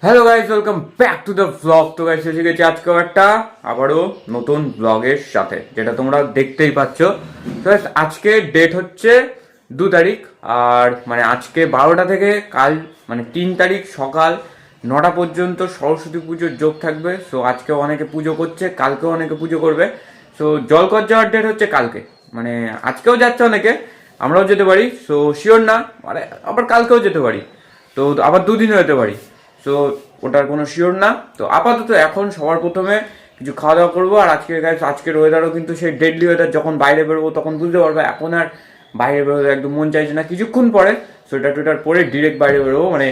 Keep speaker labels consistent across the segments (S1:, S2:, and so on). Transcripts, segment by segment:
S1: Hello guys, welcome back to the blog. তো guys এসে গেছি আজকে একটা আবারও নতুন ব্লগের সাথে, যেটা তোমরা দেখতেই পাচ্ছ। তো আজকে ডেট হচ্ছে 2 তারিখ, আর মানে আজকে 12টা থেকে কাল মানে 3 তারিখ সকাল 9টা পর্যন্ত সরস্বতী পুজোর যোগ থাকবে। সো আজকেও অনেকে পুজো করছে, কালকেও অনেকে পুজো করবে। সো জলকর যাওয়ার ডেট হচ্ছে কালকে, মানে আজকেও যাচ্ছে অনেকে, আমরাও যেতে পারি। সো শিওর না, মানে আবার কালকেও যেতে পারি, তো আবার দুদিনও যেতে পারি। সো ওটার কোনো শিওর না। তো আপাতত এখন সবার প্রথমে কিছু খাওয়া দাওয়া করবো। আর আজকের ওয়েদারও কিন্তু সেই ডেডলি ওয়েদার, যখন বাইরে বেরোবো তখন বুঝতে পারবো। এখন আর বাইরে বেরোতে একদম মন চাইছে না, কিছুক্ষণ পরে সোয়েটার টোয়েটার পরে ডিরেক্ট বাইরে বেরোবো। মানে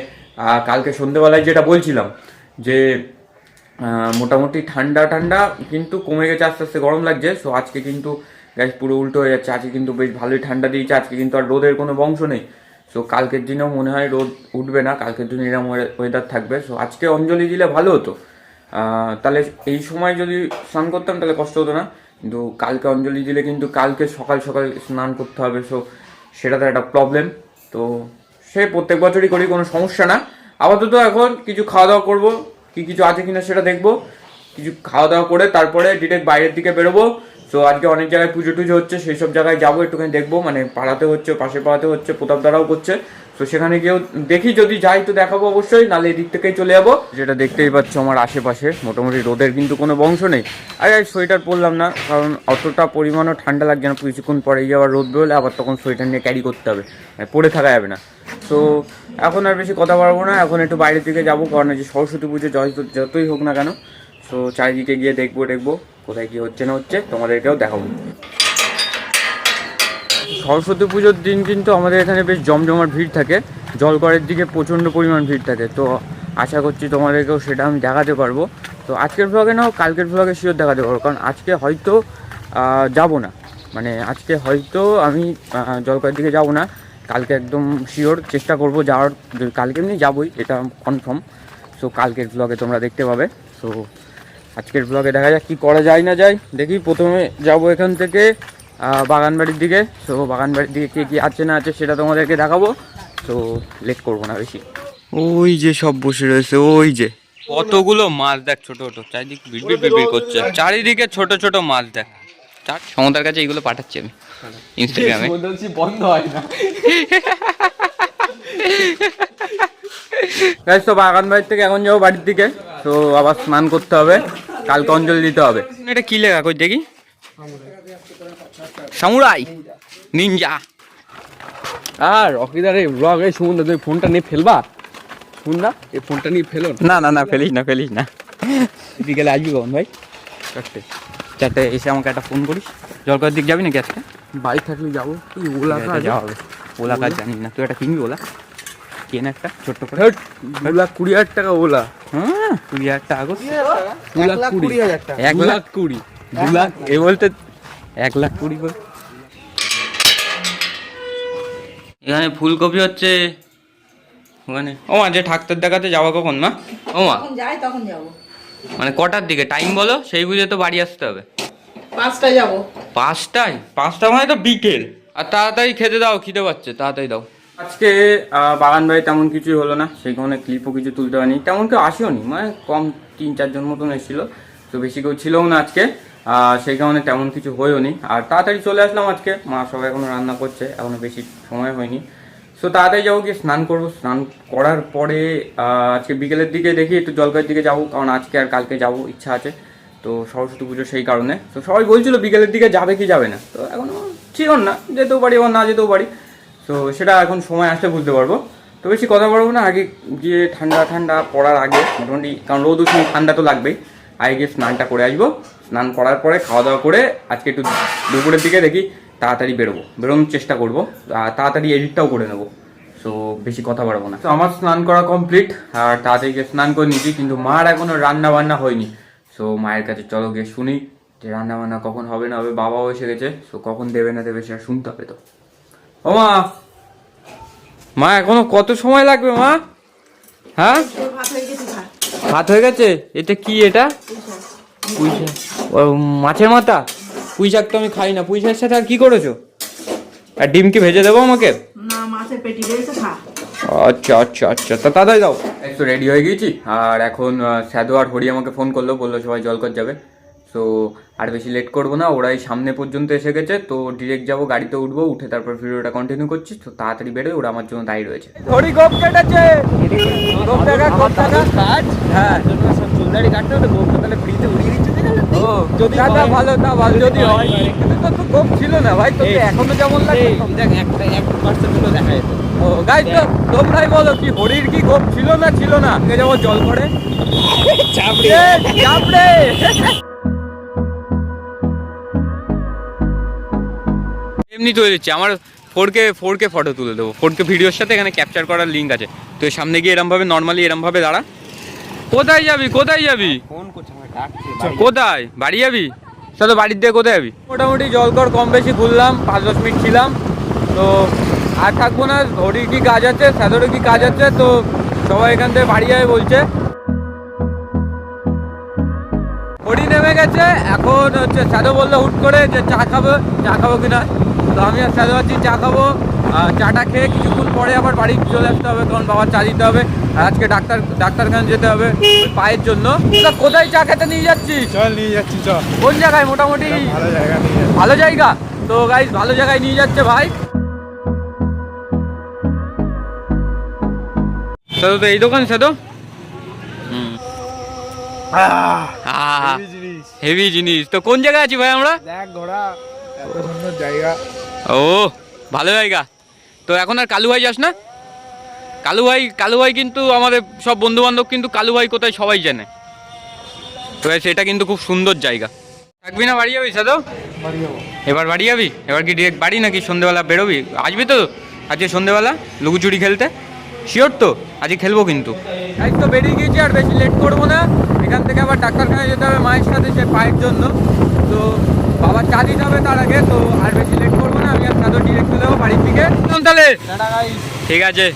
S1: কালকে সন্ধ্যেবেলায় যেটা বলছিলাম যে মোটামুটি ঠান্ডা ঠান্ডা কিন্তু কমে গেছে, আস্তে আস্তে গরম লাগছে। সো আজকে কিন্তু গ্যাস পুরো উল্টো হয়ে যাচ্ছে। আজকে কিন্তু বেশ ভালোই ঠান্ডা দিয়েছে, আজকে কিন্তু আর রোদের কোনো বংশ নেই। সো কালকের দিনেও মনে হয় রোদ উঠবে না, কালকের দিন এরকম ওয়েদার থাকবে। সো আজকে অঞ্জলি দিলে ভালো হতো, তাহলে এই সময় যদি স্নান করতাম তাহলে কষ্ট হতো না। কিন্তু কালকে অঞ্জলি দিলে কিন্তু কালকে সকাল সকাল স্নান করতে হবে। সো সেটা তো একটা প্রবলেম। তো সে প্রত্যেক বছরই করি, কোনো সমস্যা না। আপাতত এখন কিছু খাওয়া দাওয়া করবো, কি কিছু আছে কিনা সেটা দেখবো। কিছু খাওয়া দাওয়া করে তারপরে ডিরেক্ট বাইরের দিকে বেরোবো। তো আজকে অনেক জায়গায় পুজো টুজো হচ্ছে, সেই সব জায়গায় যাবো, একটুখানি দেখবো। মানে পাড়াতে হচ্ছে, পাশের পাড়াতে হচ্ছে, প্রতাপদারাও করছে। তো সেখানে গিয়েও দেখি, যদি যাই তো দেখাবো অবশ্যই, নাহলে এদিক থেকেই চলে যাবো। যেটা দেখতেই পাচ্ছ আমার আশেপাশে মোটামুটি রোদের কিন্তু কোনো বংশ নেই। আর সোয়েটার পরলাম না, কারণ অতটা পরিমাণও ঠান্ডা লাগছে না। কিছুক্ষণ পরেই আবার রোদ বেরোলে আবার তখন সোয়েটার নিয়ে ক্যারি করতে হবে, পরে থাকা যাবে না। তো এখন আর বেশি কথা বলবো না, এখন একটু বাইরের দিকে যাবো। কারণ যে সরস্বতী পুজো যতই হোক না কেন, তো চারিদিকে গিয়ে দেখবো কোথায় কি হচ্ছে না হচ্ছে, তোমাদেরকেও দেখাবো। সরস্বতী পুজোর দিন কিন্তু আমাদের এখানে বেশ জমজমাট ভিড় থাকে, জলকরের দিকে প্রচণ্ড পরিমাণ ভিড় থাকে। তো আশা করছি তোমাদেরকেও সেটা আমি দেখাতে পারবো। তো আজকের ভ্লগে নাও, কালকের ভ্লগে শিওর দেখাতে পারবো। কারণ আজকে হয়তো যাব না, মানে আজকে হয়তো আমি জলকরের দিকে যাব না। কালকে একদম শিওর চেষ্টা করব যাওয়ার, কালকে এমনি যাবোই, এটা কনফার্ম। সো কালকের ভ্লগে তোমরা দেখতে পাবে। সো আজকের ব্লগে দেখা যাক কি করা যায় না যায়। দেখি, প্রথমে যাব এখান থেকে বাগানবাড়ির দিকে। সো বাগানবাড়ির দিকে কে কি আছে না আছে সেটা তোমাদেরকে দেখাবো। তো লেট করবো না বেশি। ওই যে সব বসে রয়েছে, ওই যে কতগুলো মাছ দেখ, ছোট ছোট, চারিদিকে বিড়বিড় বিড়বিড় করছে, চারিদিকে ছোট ছোট মাছ দেখ। সমতার কাছে এইগুলো পাঠাচ্ছি আমি ইনস্টাগ্রামে, বন্ধ হয় না। তো বাগান বাড়ির থেকে এখন যাবো বাড়ির দিকে। তো আবার স্নান করতে হবে, কালকে অঞ্জলি দিতে হবে। এটা কি লেখা কই দেখি? Samurai Ninja.
S2: আর রকিদার এই ব্লগ, এই সুমন্দর তুমি ফোনটা নিয়ে ফেলবা? শুন না, এই ফোনটা নিয়ে ফেলো
S1: না না না, ফেলিস না। বিকেলে আসবি কখন ভাই? চারটে এসে আমাকে একটা ফোন করিস। জলকরের দিক যাবি নাকি আজকে?
S2: বাইক থাকলে যাবো। তুই ওলা
S1: যাওয়া হবে, ওলা কাজ জানিস না তুই? একটা কিনবি ওলা, কেন একটা ছোট্ট করে।
S2: 2,20,000 টাকা ওলা।
S1: হ্যাঁ 20,000 টাকা,
S2: 2,20,000 টাকা, 1,20,000,
S1: 2 লাখ এ বলতে 1,20,000 করে। এখানে ফুলকপি হচ্ছে, ওখানে ও মা যে ঠাক্তার দেখাতে যাওয়া কখন মা? ও মা
S3: যাই তখন যাবো,
S1: মানে কটার দিকে টাইম বলো, সেই বুঝে তো বাড়ি আসতে হবে।
S3: 5টায় যাবো।
S1: 5টায়? 5টা মানে তো বিকেল। আর তাড়াতাড়ি খেতে দাও, খিদে পাচ্ছে, তাড়াতাড়ি দাও। আজকে বাগান বাড়ি তেমন কিছুই হলো না, সেইখানে ক্লিপও কিছু তুলতে পারিনি, তেমন কেউ আসেও নি, মানে কম 3-4 জন মতন এসেছিলো। তো বেশি কেউ ছিলও না আজকে, সেই কারণে তেমন কিছু হয়েও নি। আর তাড়াতাড়ি চলে আসলাম আজকে, মা সবাই এখনো রান্না করছে, এখনো বেশি সময় হয়নি। সো তাড়াতাড়ি যাবো, গিয়ে স্নান করবো। স্নান করার পরে আজকে বিকেলের দিকে দেখি একটু জলপাইয়ের দিকে যাবো, কারণ আজকে আর কালকে যাবো ইচ্ছা আছে। তো সরস্বতী পুজো সেই কারণে। তো সবাই বলছিল বিকেলের দিকে যাবে কি যাবে না, তো এখন শিওর না, যেতেও পারি আবার না যেতেও পারি। তো সেটা এখন সময় আসলে বুঝতে পারবো। তো বেশি কথা বলবো না, আগে গিয়ে ঠান্ডা পড়ার আগে মোটামুটি, কারণ রোদ উঠে ঠান্ডা তো লাগবেই, আগে গিয়ে স্নানটা করে আসবো। স্নান করার পরে খাওয়া দাওয়া করে আজকে একটু দুপুরের দিকে দেখি তাড়াতাড়ি বেরোনোর চেষ্টা করবো, আর তাড়াতাড়ি এডিটটাও করে নেবো। সো বেশি কথা বাড়বো না। তো আমার স্নান করা কমপ্লিট, আর তাড়াতাড়ি গিয়ে স্নান করে নিয়েছি, কিন্তু মার এখনো রান্না বান্না হয়নি। সো মায়ের কাছে চলো গিয়ে শুনি যে রান্না বান্না কখন হবে না হবে। বাবাও এসে গেছে, সো কখন দেবে না দেবে সেটা শুনতে হবে। তো ও মা এখনো কত সময় লাগবে মা? হ্যাঁ ভাত হয়ে গেছে। এটা কি? এটা পুঁই শাক, মাছের মাথা। পুঁই শাক তো আমি খাই না, পুঁই শাকের সাথে আর কি করেছো? আর ডিম কি ভেজে দেবো আমাকে?
S3: না, মাছের পেটি রয়েছে, খা।
S1: আচ্ছা আচ্ছা আচ্ছা, তা তাড়াতাড়ি দাও। এই তো রেডি হয়ে গেছি, আর এখন স্যাদু আর হরি আমাকে ফোন করলো, বললো সবাই জলকর যাবে। তো আর বেশি লেট করবো না, ওরাই সামনে পর্যন্ত এসে গেছে, তো ডিরেক্ট যাবো, গাড়িতে উঠবো, উঠে তারপর ভিডিওটা কন্টিনিউ করছি। তো তাড়াতাড়ি বেরোয়, ওরা আমার জন্য দাঁড়িয়ে রয়েছে। হরি গোপ কেটেছে, গোপ টাকা গোপ টাকা কাজ, হ্যাঁ চুলদাড়ি কাটতে হতো, গোপটা তাহলে ফ্রিতে উড়িয়ে দিচ্ছে। ও যদি দাদা ভালো, তা ভালো যদি হয়, কিন্তু তো তো গোপ ছিল না ভাই, তোকে এখনো যেমন লাগে দেখ, একটা 1% গুলো দেখা যেত। ও গাইস, তো তোমরাই বলো কি হরির কি গোপ ছিল না ছিল না? আগে যাবো জল করে চাপড়ে চাপড়ে। এমনি তৈরি দিচ্ছি, আমার 4K ফটো তুলে দেবো, 4K ভিডিওর সাথে এখানে ক্যাপচার করার লিঙ্ক আছে। তো সামনে গিয়ে এরম ভাবে নর্মালি এরম ভাবে দাঁড়া। কোথায় যাবি কোথায় যাবি? ফোন করছে, কোথায়? বাড়ি যাবি? তো বাড়ির দিয়ে কোথায় যাবি? মোটামুটি জলকর কম বেশি ঘুরলাম, 5-10 মিনিট ছিলাম, তো আর থাকবো না। হরির কি কাজ আছে, স্যাদরের কি কাজ আছে, তো সবাই এখান থেকে বাড়ি যাবে বলছে। হরি নেমে গেছে, এখন হচ্ছে স্যাদো বললো হুট করে যে চা খাবো কিনা। তো আমি আর স্যাদো আছি, চা খাবো। চাটা খেয়ে কিছুক্ষণ পরে আবার বাড়ি চলে আসতে হবে, কারণ বাবার চা দিতে হবে। আর আজকে ডাক্তারখানা যেতে হবে পায়ের জন্য। কোথায় চা খেতে নিয়ে যাচ্ছিস?
S4: চল নিয়ে যাচ্ছি, চল।
S1: কোন জায়গায়? মোটামুটি
S4: ভালো জায়গা নিয়ে যাচ্ছি।
S1: ভালো জায়গা? তো গাইস ভালো জায়গায় নিয়ে যাচ্ছে ভাই। স্যাদো তো এই দোকান, স্যাদো হেভি জিনিস। তো কোন জায়গায় আছি ভাই আমরা?
S4: দেখ ঘোড়া, এত সুন্দর জায়গা।
S1: ও ভালো জায়গা। তো এখন আর কালু ভাই যাস না? কালু ভাই কিন্তু আমাদের সব বন্ধু বান্ধব কিন্তু কালু ভাই কোথায় সবাই জানে। তো সেটা কিন্তু খুব সুন্দর জায়গা। থাকবি না বাড়ি যাবি সাদো? এবার বাড়ি যাবি? এবার কি ডিরেক্ট বাড়ি নাকি সন্ধ্যেবেলা বেরোবি? আসবি তো আজকে সন্ধ্যেবেলা লুকোচুরি খেলতে? শিওর তো? আজকে খেলবো কিন্তু। আজ তো বেরিয়ে গিয়েছি, আর বেশি লেট করবো না। এখান থেকে আবার ডাক্তারখানায় যেতে হবে মায়ের সাথে, সে পায়ের জন্য। তো বাবার চা দিতে হবে তার আগে, তো আর বেশি লেট করবো না। আমি আর সাদো ডিরেক্ট চলে যাবো বাড়ির দিকে। তাহলে ঠিক আছে।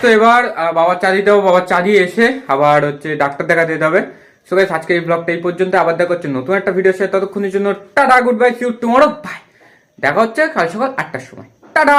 S1: তো এবার বাবার চা দিতে হবে, বাবার চা দিয়ে এসে আবার হচ্ছে ডাক্তার দেখাতে যেতে হবে। সো গাইস আজকে এই ব্লগটা এই পর্যন্ত, আবার দেখা হচ্ছে নতুন একটা ভিডিও সাথে। ততক্ষণের জন্য tata, good bye, see you tomorrow, bye. দেখা হচ্ছে কাল সকাল 8টার সময়। টাটা।